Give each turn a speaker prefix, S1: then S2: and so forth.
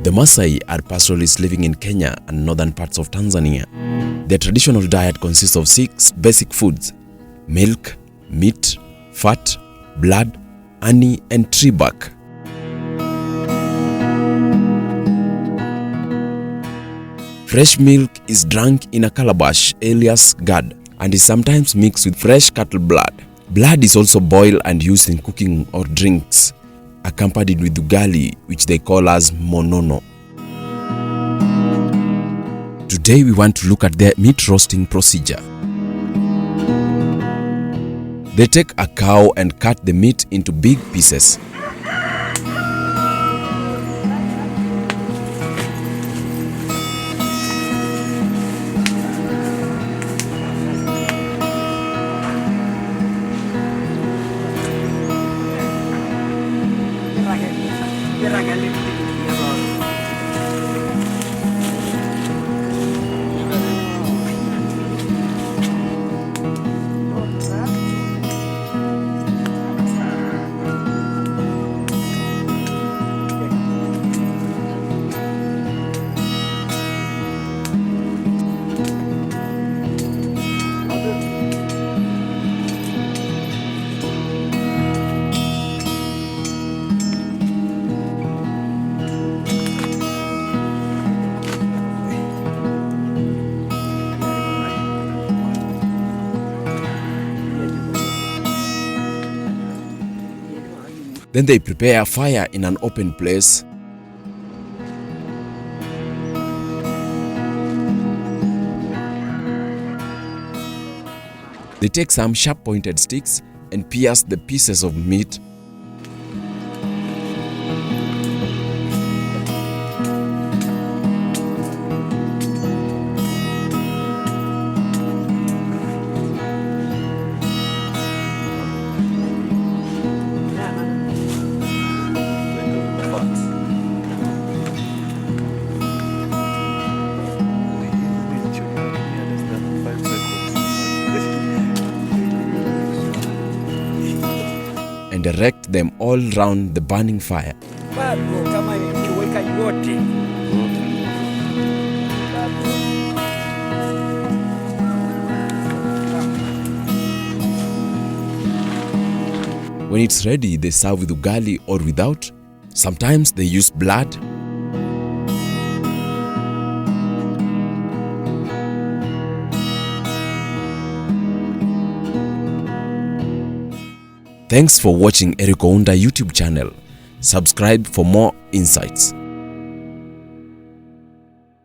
S1: The Maasai are pastoralists living in Kenya and northern parts of Tanzania. Their traditional diet consists of 6 basic foods: milk, meat, fat, blood, honey, and tree bark. Fresh milk is drunk in a calabash, alias gourd, and is sometimes mixed with fresh cattle blood. Blood is also boiled and used in cooking or drinks, accompanied with ugali, which they call as monono. Today we want to look at their meat roasting procedure. They take a cow and cut the meat into big pieces. Then they prepare a fire in an open place. They take some sharp-pointed sticks and pierce the pieces of meat. And erect them all round the burning fire. When it's ready, they serve with ugali or without. Sometimes they use blood. Thanks for watching Eric Ounda YouTube channel. Subscribe for more insights.